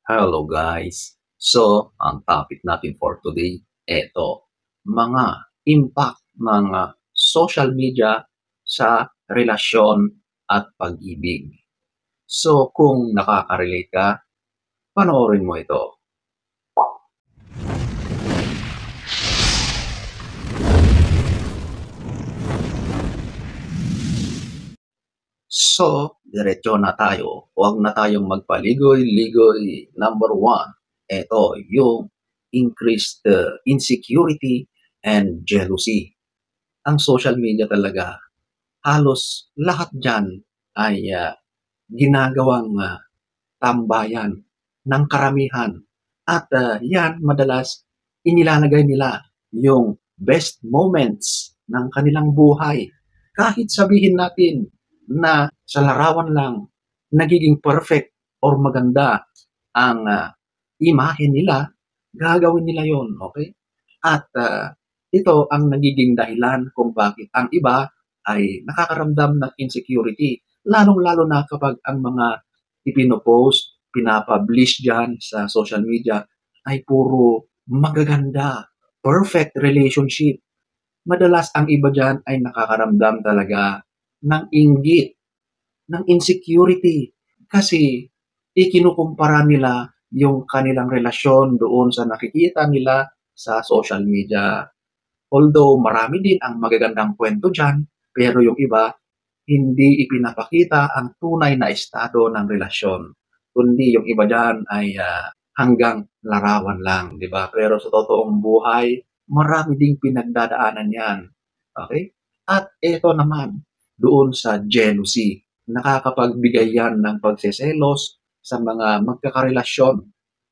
Hello guys! So, ang topic natin for today, eto, mga impact ng social media sa relasyon at pag-ibig. So, kung nakaka-relate ka, panoorin mo ito. So, diretso na tayo. Huwag na tayong magpaligoy-ligoy. Number one, ito yung increased insecurity and jealousy. Ang social media talaga, halos lahat dyan ay ginagawang tambayan ng karamihan. At yan, madalas, inilalagay nila yung best moments ng kanilang buhay. Kahit sabihin natin na sa larawan lang, nagiging perfect or maganda ang imahe nila, gagawin nila yon, okay? At ito ang nagiging dahilan kung bakit ang iba ay nakakaramdam ng insecurity. Lalong-lalo na kapag ang mga ipinopost, pinapublish dyan sa social media ay puro magaganda, perfect relationship. Madalas ang iba dyan ay nakakaramdam talaga ng inggit, ng insecurity. Kasi ikinukumpara nila yung kanilang relasyon doon sa nakikita nila sa social media. Although marami din ang magagandang kwento dyan, pero yung iba, hindi ipinapakita ang tunay na estado ng relasyon. Kundi yung iba dyan ay hanggang larawan lang, di ba? Pero sa totoong buhay, marami ding pinagdadaanan yan. Okay? At ito naman, doon sa jealousy. Nakakapagbigay yan ng pagseselos sa mga magkakarelasyon.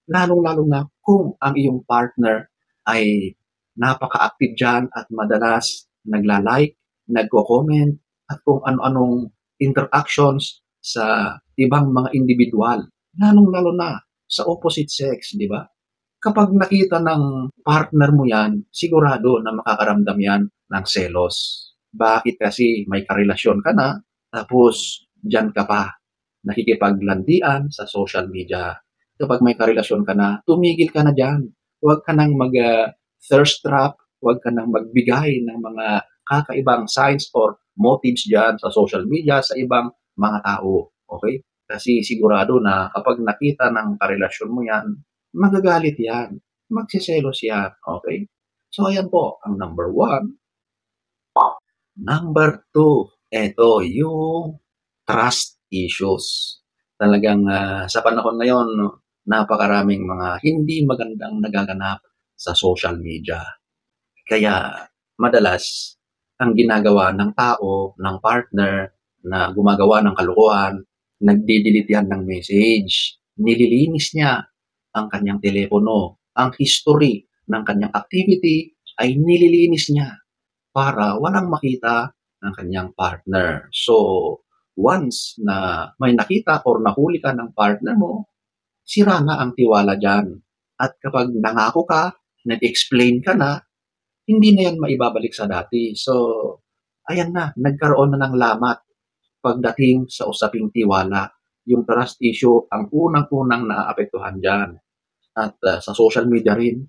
Lalong-lalo na kung ang iyong partner ay napaka-active dyan at madalas nagla-like, nagko-comment, at kung ano-anong interactions sa ibang mga individual. Lalong-lalo na sa opposite sex, di ba? Kapag nakita ng partner mo yan, sigurado na makakaramdam yan ng selos. Bakit? Kasi may karelasyon ka na, tapos dyan ka pa nakikipaglandian sa social media. Kapag may karelasyon ka na, tumigil ka na dyan. Huwag ka nang mag-thirst trap, huwag ka nang magbigay ng mga kakaibang signs or motives dyan sa social media sa ibang mga tao. Okay? Kasi sigurado na kapag nakita ng karelasyon mo yan, magagalit yan, magsiselos yan. Okay? So, ayan po, ang number one. Number two, eto yung trust issues. Talagang sa panahon ngayon, napakaraming mga hindi magandang nagaganap sa social media. Kaya madalas, ang ginagawa ng tao, ng partner na gumagawa ng kalokohan, nagdi-delete yan ng message. Nililinis niya ang kanyang telepono. Ang history ng kanyang activity ay nililinis niya para walang makita ng kanyang partner. So, once na may nakita or nahuli ka ng partner mo, sira na ang tiwala dyan. At kapag nangako ka, nag-explain ka na, hindi na yan maibabalik sa dati. So, ayan na, nagkaroon na ng lamat pagdating sa usaping tiwala. Yung trust issue, ang unang-unang naaapektuhan dyan. At sa social media rin,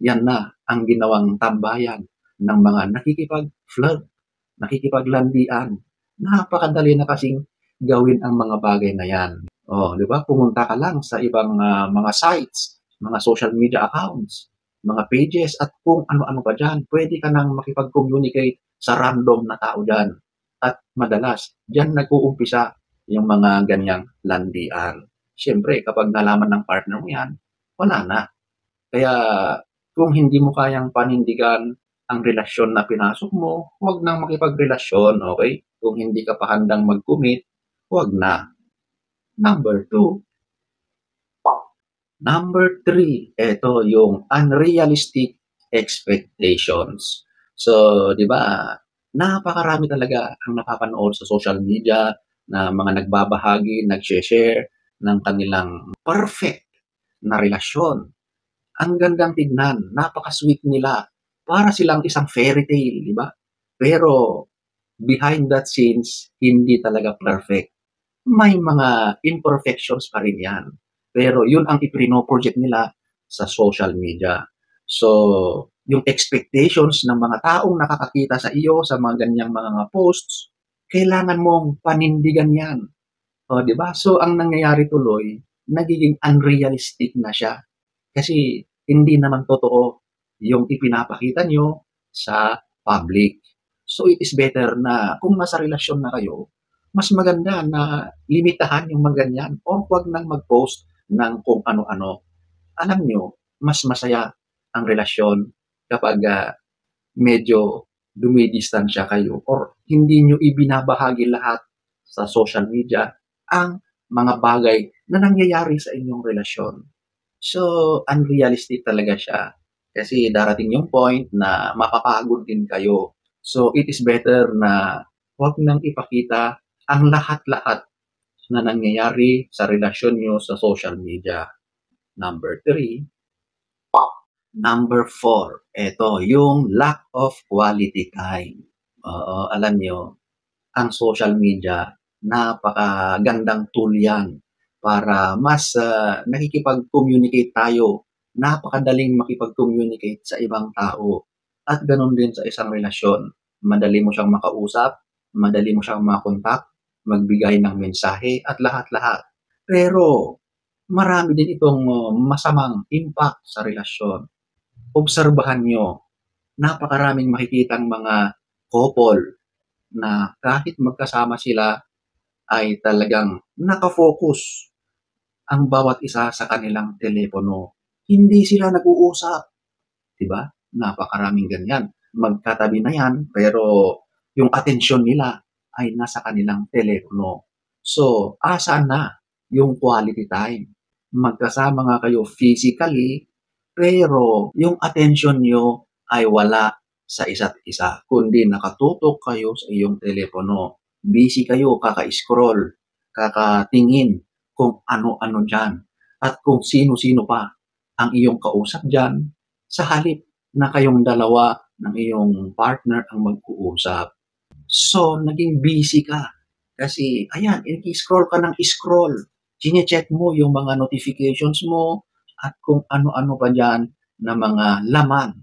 yan na ang ginawang tambayan ng mga nakikipag-flirt, nakikipaglandian. Napakadali na kasing gawin ang mga bagay na yan. Di ba? Pumunta ka lang sa ibang mga sites, mga social media accounts, mga pages, at kung ano-ano pa dyan. Pwede ka nang makipag-communicate sa random na tao dyan. At madalas, dyan nag-uumpisa yung mga ganyang landian. Siyempre, kapag nalaman ng partner mo yan, wala na. Kaya kung hindi mo kayang panindigan ang relasyon na pinasok mo, huwag nang makipagrelasyon, okay? Kung hindi ka pa handang mag-commit, huwag na. Number two. Number three, ito yung unrealistic expectations. So, di ba, napakarami talaga ang napapanood sa social media na mga nagbabahagi, nag-share ng kanilang perfect na relasyon. Ang gandang tignan, napaka-sweet nila. Para silang isang fairy tale, di ba? Pero behind that scenes, hindi talaga perfect. May mga imperfections pa rin yan. pero yun ang ipino-project nila sa social media. So, yung expectations ng mga taong nakakakita sa iyo sa mga ganyang mga posts, kailangan mong panindigan yan. O, di ba? So, ang nangyayari tuloy, nagiging unrealistic na siya. Kasi hindi naman totoo yung ipinapakita nyo sa public. So, it is better na kung nasa relasyon na kayo, mas maganda na limitahan yung mga ganyan o huwag nang mag-post ng kung ano-ano. Alam nyo, mas masaya ang relasyon kapag medyo dumidistansya kayo or hindi nyo ibinabahagi lahat sa social media ang mga bagay na nangyayari sa inyong relasyon. So, unrealistic talaga siya kasi darating yung point na mapapagod din kayo. So, it is better na huwag nang ipakita ang lahat-lahat na nangyayari sa relasyon nyo sa social media. Number 3. Number 4, eto, yung lack of quality time. Oo, alam nyo, ang social media, napakagandang tool yan para mas nakikipag-communicate tayo. Napakadaling makipag-communicate sa ibang tao. At ganun din sa isang relasyon. Madali mo siyang makausap, madali mo siyang makontak, magbigay ng mensahe at lahat-lahat. Pero marami din itong masamang impact sa relasyon. Obserbahan nyo, napakaraming makikitang mga couple na kahit magkasama sila ay talagang nakafocus ang bawat isa sa kanilang telepono. Hindi sila nag-uusap. Diba? Napakaraming ganyan. Magkatabi na yan, pero yung atensyon nila ay nasa kanilang telepono. So, asaan na yung quality time? Magkasama nga kayo physically, pero yung attention nyo ay wala sa isa't isa, kundi nakatutok kayo sa iyong telepono. Busy kayo, kaka-scroll, kakatingin kung ano-ano dyan, at kung sino-sino pa ang iyong kausap dyan, sa halip na kayong dalawa ng iyong partner ang mag-uusap. So, naging busy ka. Kasi, ayan, i-scroll ka ng scroll. Chine-check mo yung mga notifications mo at kung ano-ano pa dyan na mga laman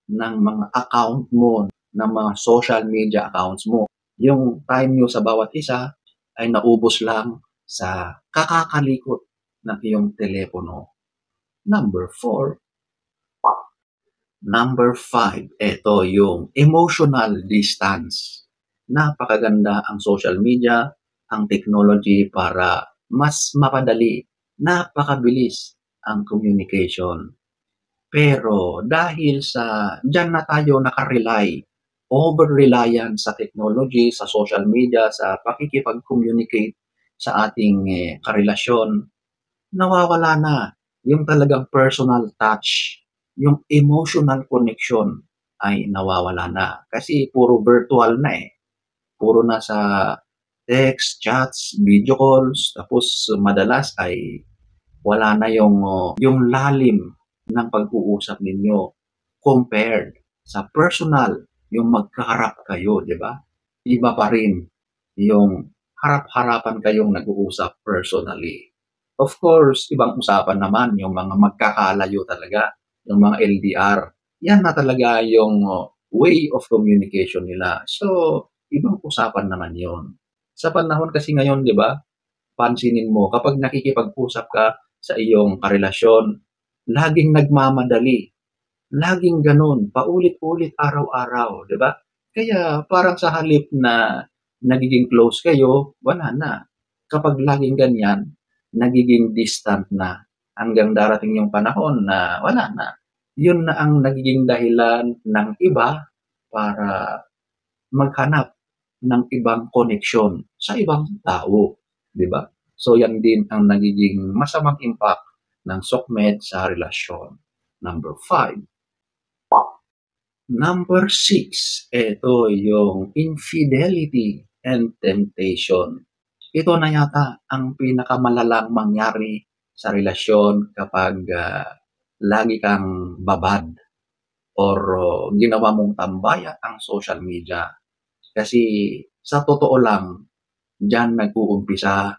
ng mga account mo, ng mga social media accounts mo. Yung time nyo sa bawat isa ay naubos lang sa kakakalikot ng iyong telepono. Number 4. Number 5, ito yung emotional distance. Napakaganda ang social media, ang technology para mas mapadali, napakabilis ang communication. Pero dahil sa dyan na tayo nakarely, over-reliant sa technology, sa social media, sa pakikipag-communicate sa ating karelasyon, nawawala na yung talagang personal touch, yung emotional connection ay nawawala na. Kasi puro virtual na eh. Puro na sa text, chats, video calls, tapos madalas ay wala na yung lalim ng pag-uusap ninyo compared sa personal, yung magkaharap kayo, di ba? Iba pa rin yung harap-harapan kayong nag-uusap personally. Of course, ibang usapan naman yung mga magkakalayo talaga, yung mga LDR. Yan na talaga yung way of communication nila. So, ibang usapan naman yon. Sa panahon kasi ngayon, di ba, pansinin mo, kapag nakikipag-usap ka sa iyong karelasyon, laging nagmamadali. Laging ganun, paulit-ulit araw-araw, di ba? Kaya parang sa halip na nagiging close kayo, wala na. Kapag laging ganyan, nagiging distant na. Hanggang darating yung panahon na wala na. Yun na ang nagiging dahilan ng iba para maghanap ng ibang koneksyon sa ibang tao, di ba? So yan din ang nagiging masamang impact ng SOCMED sa relasyon. Number 5. Number 6, ito yung infidelity and temptation. Ito na yata ang pinakamalalang mangyari sa relasyon kapag lagi kang babad or ginawa mong tambayan ang social media. Kasi sa totoo lang, diyan nag-uumpisa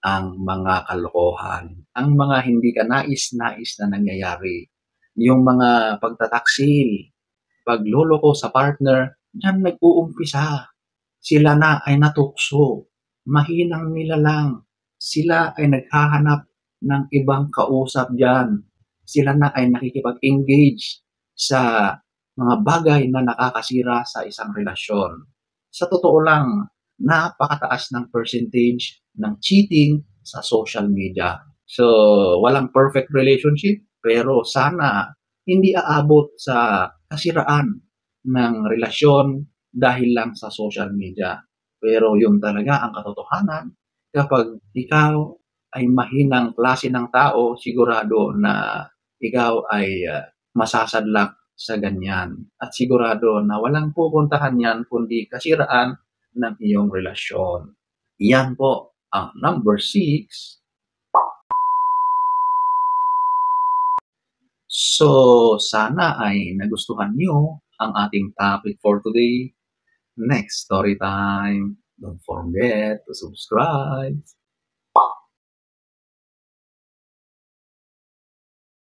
ang mga kalokohan, ang mga hindi kanais-nais na nangyayari, yung mga pagtataksil, pagloloko sa partner, diyan nag-uumpisa. Sila na ay natukso, mahinang nilalang, sila ay naghahanap ng ibang kausap diyan. Sila na ay nakikipag-engage sa mga bagay na nakakasira sa isang relasyon. Sa totoo lang, napakataas ng percentage ng cheating sa social media. So, walang perfect relationship, pero sana hindi aabot sa kasiraan ng relasyon dahil lang sa social media. Pero yun talaga ang katotohanan. Kapag ikaw ay mahinang klase ng tao, sigurado na ikaw ay masasadlak sa ganyan. At sigurado na walang pupuntahan yan kundi kasiraan ng iyong relasyon. Yan po ang number 6. So, sana ay nagustuhan nyo ang ating topic for today. Next story time. Don't forget to subscribe.